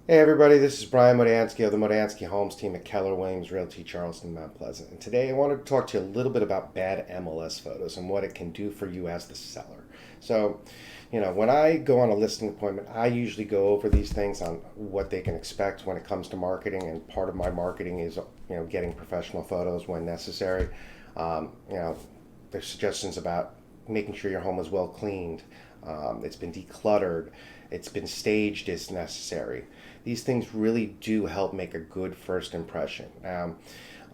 Hey everybody, this is Brian Modansky of the Modansky Homes Team at Keller, Realty, Charleston, Mount Pleasant. And today I wanted to talk to you a little bit about bad MLS photos and what it can do for you as the seller. So, when I go on a listing appointment, I usually go over these things on what they can expect when it comes to marketing. And part of my marketing is, getting professional photos when necessary. There's suggestions about making sure your home is well cleaned, it's been decluttered, it's been staged as necessary. These things really do help make a good first impression.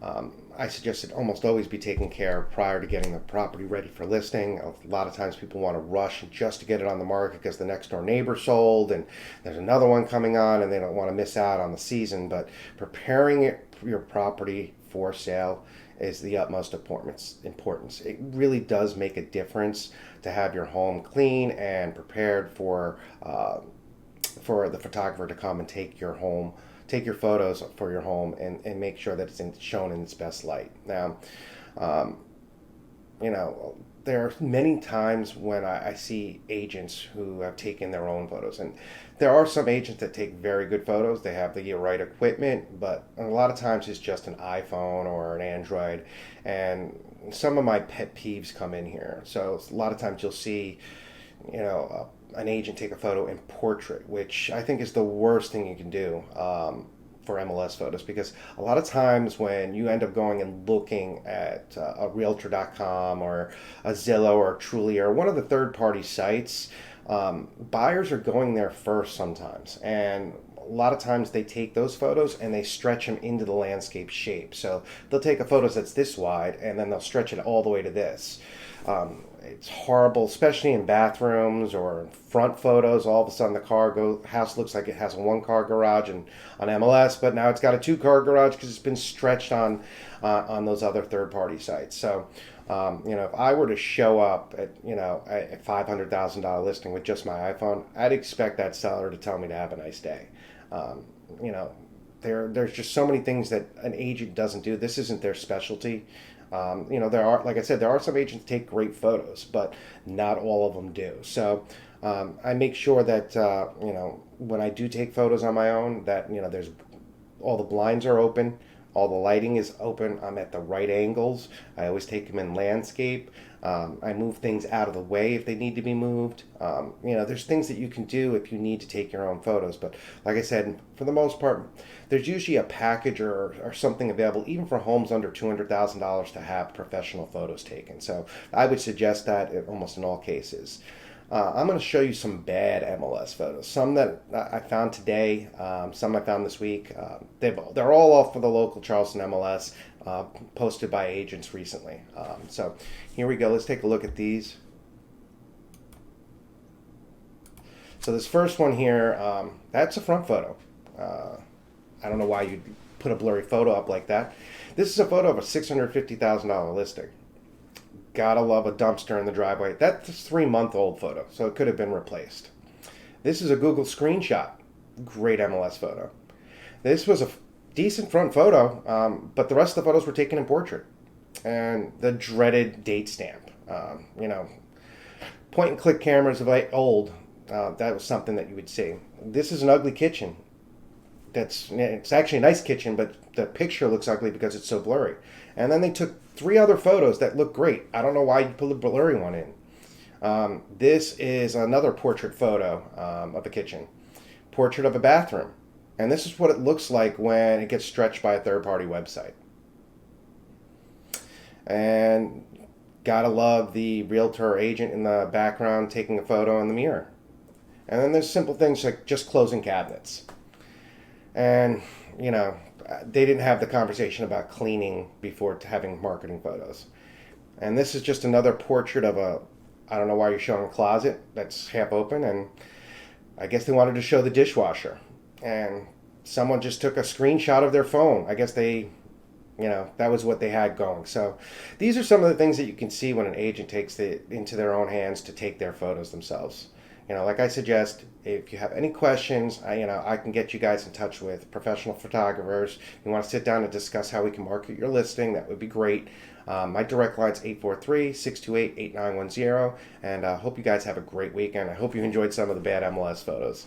I suggest it almost always be taken care of prior to getting the property ready for listing. A lot of times people want to rush just to get it on the market because the next door neighbor sold and there's another one coming on and they don't want to miss out on the season. But preparing your property for sale is the utmost importance. It really does make a difference to have your home clean and prepared for the photographer to come and take your photos for your home and make sure that shown in its best light. Now, um, there are many times when I see agents who have taken their own photos, and there are some agents that take very good photos. They have the right equipment, but a lot of times it's just an iPhone or an Android, and some of my pet peeves come in here. So a lot of times you'll see, an agent take a photo in portrait, which I think is the worst thing you can do. For MLS photos, because a lot of times when you end up going and looking at a Realtor.com or a Zillow or Truly or one of the third-party sites, buyers are going there first sometimes, and a lot of times they take those photos and they stretch them into the landscape shape. So they'll take a photo that's this wide and then they'll stretch it all the way to this. It's horrible, especially in bathrooms or front photos. All of a sudden, house looks like it has a one-car garage and on MLS, but now it's got a two-car garage because it's been stretched on those other third-party sites. So, if I were to show up at a $500,000 listing with just my iPhone, I'd expect that seller to tell me to have a nice day. Um, you know, there's just so many things that an agent doesn't do. This isn't their specialty. There are, like I said, there are some agents that take great photos, but not all of them do. So I make sure that when I do take photos on my own, that there's all the blinds are open, all the lighting is open. I'm at the right angles. I always take them in landscape. I move things out of the way if they need to be moved. There's things that you can do if you need to take your own photos. But like I said, for the most part, there's usually a package or something available, even for homes under $200,000, to have professional photos taken. So I would suggest that almost in all cases. I'm going to show you some bad MLS photos. Some that I found today, some I found this week. They're all off for the local Charleston MLS, posted by agents recently. So here we go. Let's take a look at these. So this first one here, that's a front photo. I don't know why you'd put a blurry photo up like that. This is a photo of a $650,000 listing. Gotta love a dumpster in the driveway. That's a 3-month-old photo, so it could have been replaced. This is a Google screenshot. Great MLS photo. This was a decent front photo, but the rest of the photos were taken in portrait. And the dreaded date stamp. Point and click cameras of old. That was something that you would see. This is an ugly kitchen. It's actually a nice kitchen, but the picture looks ugly because it's so blurry. And then they took 3 other photos that look great. I don't know why you put a blurry one in. This is another portrait photo of a kitchen. Portrait of a bathroom. And this is what it looks like when it gets stretched by a third-party website. And gotta love the realtor agent in the background taking a photo in the mirror. And then there's simple things like just closing cabinets. And, they didn't have the conversation about cleaning before having marketing photos. And this is just another portrait of I don't know why you're showing a closet that's half open, and I guess they wanted to show the dishwasher. And someone just took a screenshot of their phone. I guess that was what they had going. So these are some of the things that you can see when an agent takes it into their own hands to take their photos themselves. Like I suggest, if you have any questions, I can get you guys in touch with professional photographers. If you want to sit down and discuss how we can market your listing, that would be great. My direct line is 843-628-8910, and I hope you guys have a great weekend. I hope you enjoyed some of the bad MLS photos.